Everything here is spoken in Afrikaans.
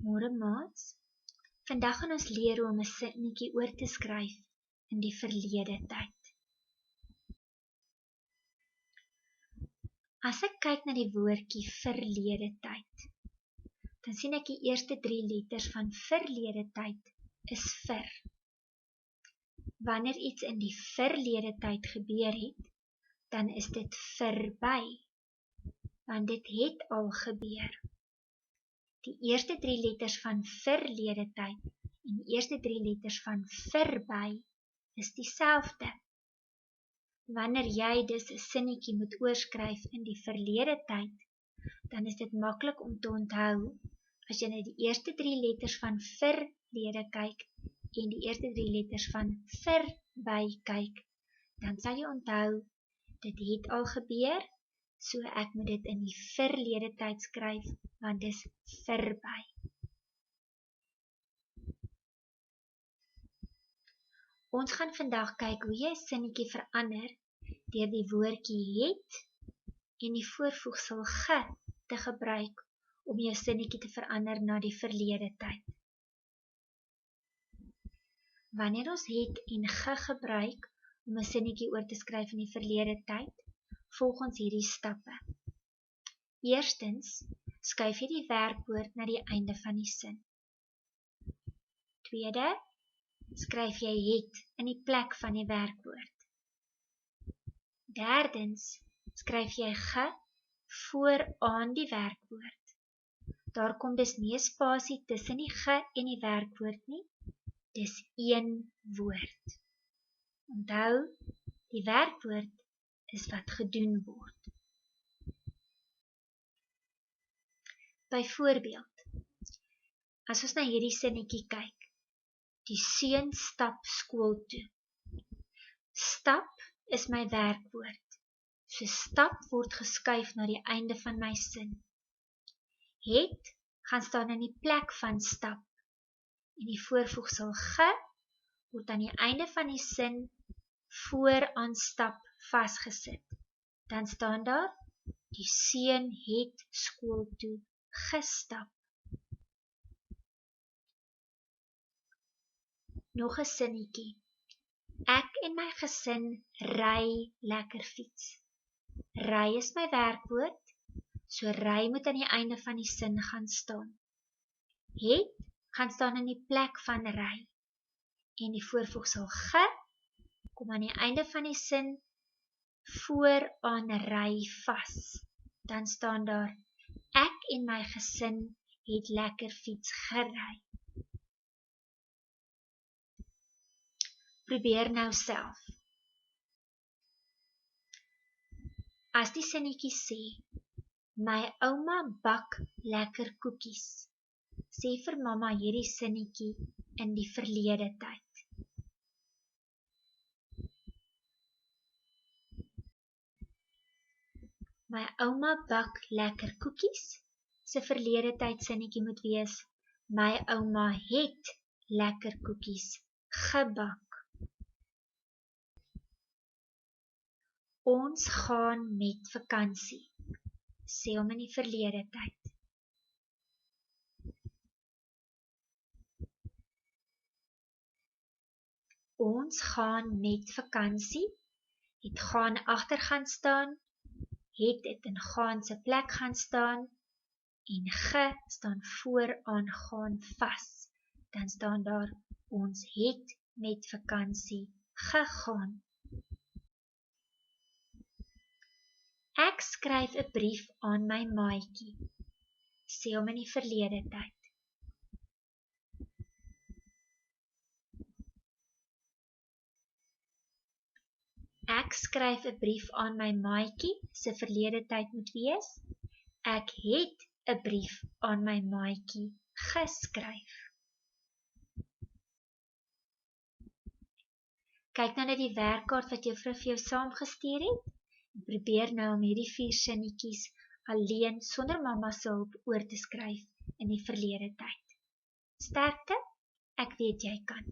Môre maats, vandag gaan ons leer hoe om 'n sinnetjie oor te skryf in die verlede tyd. As ek kyk na die woordjie verlede tyd, dan sien ek die eerste 3 letters van verlede tyd is vir. Wanneer iets in die verlede tyd gebeur het, dan is dit verby, want dit het al gebeur. Die eerste 3 letters van verlede tyd en die eerste 3 letters van verby is dieselfde. Wanneer jy dus 'n sinnetjie moet oorskryf in die verlede tyd, dan is dit maklik om te onthou as jy na die eerste 3 letters van verlede kyk en die eerste 3 letters van verby kyk, dan sal jy onthou dit het al gebeur, so ek moet dit in die verlede tyd skryf, want dis verby. Ons gaan vandag kyk hoe jy 'n sinnetjie verander deur die woordjie het en die voorvoegsel ge te gebruik om jou sinnetjie te verander na die verlede tyd. Wanneer ons het en ge gebruik om 'n sinnetjie oor te skryf in die verlede tyd, volg ons hierdie stappe. Eerstens, skuif jy die werkwoord na die einde van die sin. Tweede, skryf jy het in die plek van die werkwoord. Derdens, skryf jy ge vooraan die werkwoord. Daar kom dus nie 'n spasie tussen die ge en die werkwoord nie, dis een woord. Onthou, die werkwoord is wat gedoen word. Byvoorbeeld, as ons na hierdie sinnetjie kyk, die seun stap skool toe. Stap is my werkwoord, so stap word geskuif na die einde van my sin. Het gaan staan in die plek van stap, en die voorvoegsel ge word aan die einde van die sin vooraan stap vasgesit. Dan staan daar, die seun het skool toe gestap. Nog 'n sinnetjie. Ek en my gesin ry lekker fiets. Ry is my werkwoord, so ry moet aan die einde van die sin gaan staan. Het gaan staan in die plek van ry, en die voorvoegsel ge kom aan die einde van die sin vooraan ry vas. Dan staan daar, ek en my gesin het lekker fiets gery. Probeer nou self. As die sinnetjie sê, my ouma bak lekker koekies, sê vir mamma hierdie sinnetjie in die verlede tyd. My ouma bak lekker koekies, se verlede tyd sinnetjie moet wees, my ouma het lekker koekies gebak. Ons gaan met vakansie, sê hom in die verlede tyd. Ons gaan met vakansie, het gaan agter gaan staan, het dit in gaan se plek gaan staan, en ge staan vooraan gaan vas. Dan staan daar, ons het met vakansie gegaan. Ek skryf 'n brief aan my maatjie, sê hom in die verlede tyd. Ek skryf 'n brief aan my maatjie, se verlede tyd moet wees, ek het 'n brief aan my maatjie geskryf. Kyk nou na die werkkaart wat juffrou vir jou saamgestuur het, en probeer nou om hierdie 4 sinnetjies alleen sonder mamma se hulp oor te skryf in die verlede tyd. Sterkte, ek weet jy kan.